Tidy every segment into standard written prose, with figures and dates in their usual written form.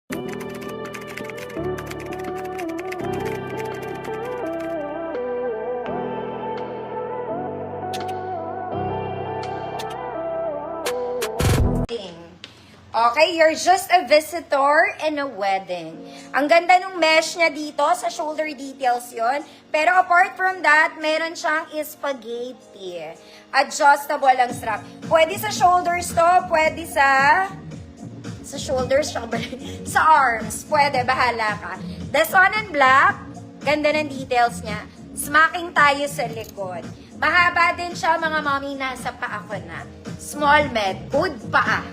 Okay, you're just a visitor in a wedding. Ang ganda ng mesh niya dito, sa shoulder details yon. Pero apart from that, meron siyang spaghetti. Adjustable ang strap. Pwede sa shoulders to, pwede sa shoulders, sa arms. Pwede, bahala ka. This one in black, ganda ng details niya. Smacking tayo sa likod. Mahaba din siya, mga mommy, nasa paa ko na. Small med, good paa.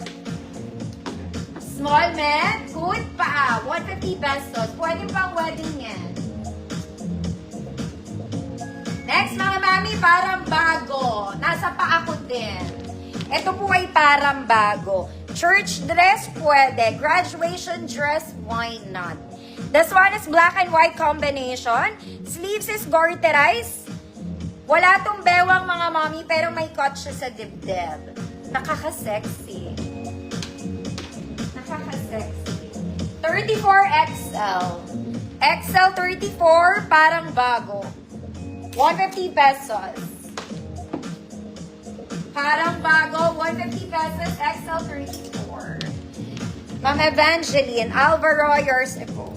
Small med, good paa. 150 pesos. Pwede pang wedding yan. Next, mga mami, parang bago. Nasa paa ko din. Ito po ay parang bago. Church dress, pwede. Graduation dress, why not? This one is black and white combination. Sleeves is garterized. Wala tong bewang, mga mami, pero may cut siya sa dibdib. Nakaka-sexy. Nakaka-sexy. 34XL. XL 34, parang bago. 150 pesos. Parang bago, 150 pesos, XL 34. Ma'am Evangeline, Alvaro, yours na po.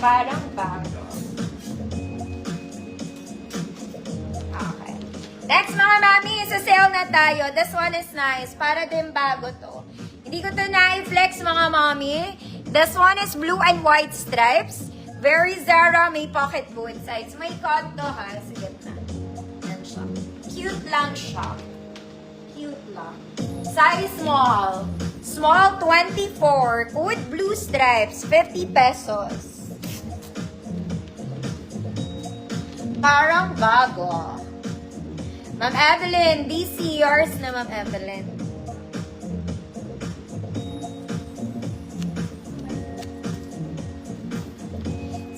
Parang bago. Okay. Next, mga mami, sa sale na tayo. This one is nice. Para din bago to. Hindi ko to na-flex, mga mami. This one is blue and white stripes. Very Zara, may pocket both sides. May cut to, ha? Sige na. Yan siya. Cute lang siya. Cute lang. Size small. Small 24. With blue stripes. 50 pesos. Parang bago. Ma'am Evelyn, DC, yours na, Ma'am Evelyn.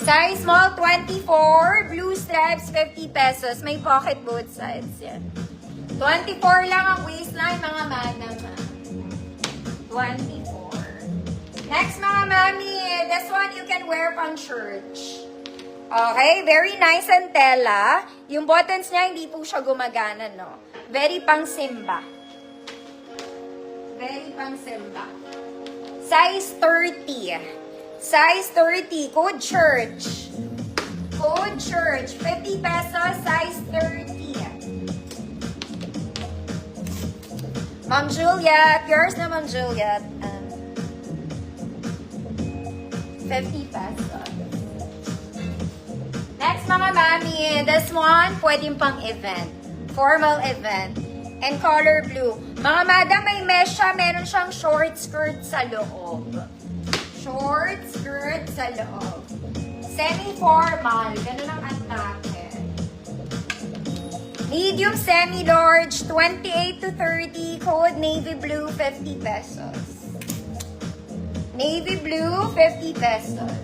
Size small, 24. Blue stripes, 50 pesos. May pocket both sides yan. 24 lang ang waistline, mga madam. 24. Next, mga mami, this one you can wear pang church. Okay, very nice ang tela. Yung buttons niya, hindi po siya gumagana, no? Very pang simba. Very pang simba. Size 30. Size 30. Code church. Code church. 50 pesos. Size 30. Ma'am Juliet. Yours na, Ma'am Juliet. 50 pesos. Next, mga mami, this one, pwedeng pang event. Formal event. And color blue. Mga madam, may mesh siya. Meron siyang short skirt sa loob. Short skirt sa loob. Semi-formal. Ganun ang atake. Medium semi-large, 28 to 30. Code navy blue, 50 pesos. Navy blue, 50 pesos.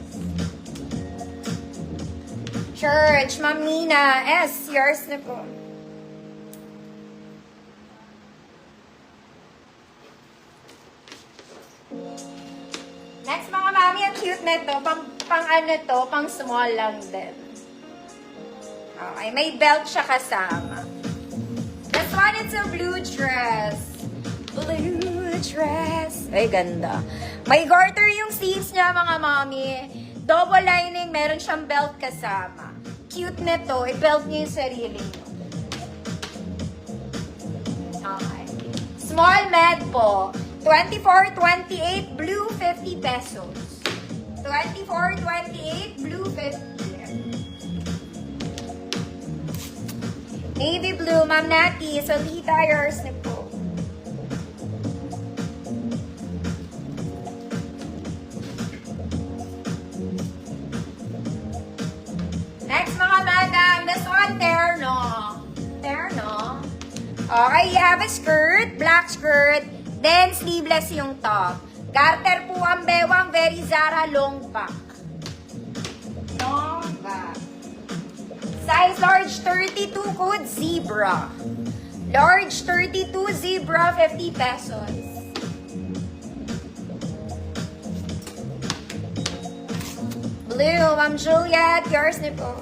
Church, Ma'am Nina. S, yours na po. Next, mga mami, ang cute na ito. Pang ano to, pang small lang din. Okay, may belt siya kasama. This one, it's a blue dress. Blue dress. Ay, ganda. May garter yung sleeves niya, mga mami. Double lining, meron siyang belt kasama. Cute na to. I-belt niyo yung sarili niyo. Okay. Small med po. 24, 28, blue, 50 pesos. 24, 28, blue, 50. Navy blue, Ma'am Nati. Solita, yours na po. Next, mga madam, this one, terno. Terno. Okay, you have a skirt, black skirt, then sleeveless yung top. Garter po ang bewang, very Zara, long back. Long back. Size large 32, code zebra. Large 32, zebra, 50 pesos. Blue, Ma'am Juliet, yours na po.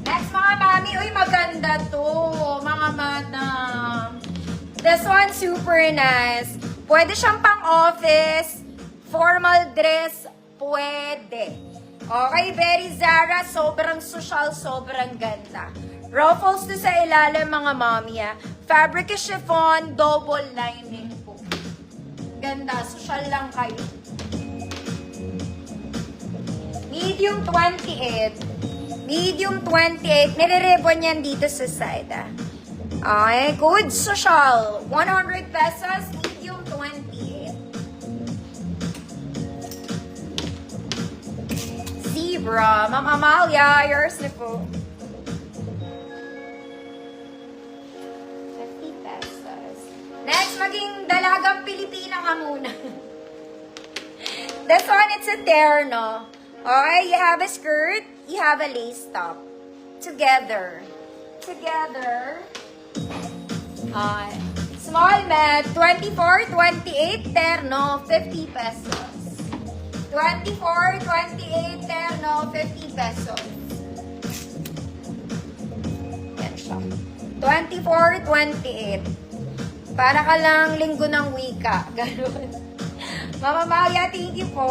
Next, mga mami. Uy, maganda to. Mga madam. This one, super nice. Pwede siyang pang-office. Formal dress, pwede. Okay, very Zara. Sobrang social, sobrang ganda. Ruffles to sa ilalim, mga mami. Fabric is chiffon, double lining po. Ganda, social lang kayo. Medium 28. Medium 28. Nire-ribbon yan dito sa side. Ay, good social. 100 pesos, medium 28. Zebra. Ma'am Amalia, yours na po. 50 pesos. Next, maging dalagang Pilipina ka muna. This one, it's a terno. Okay, you have a skirt, you have a lace top. Together. Small med, 24, 28, terno, 50 pesos. 24, 28, terno, 50 pesos. Yan siya. 24, 28. Para ka lang linggo ng wika. Ganun. Mama Maya, thank you po.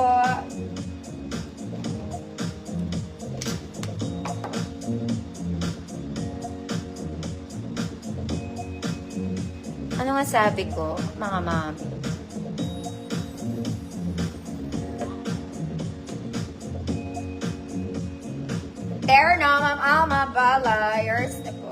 Ano nga sabi ko, mga mami? There na, Ma'am Alma, bala, yours na po.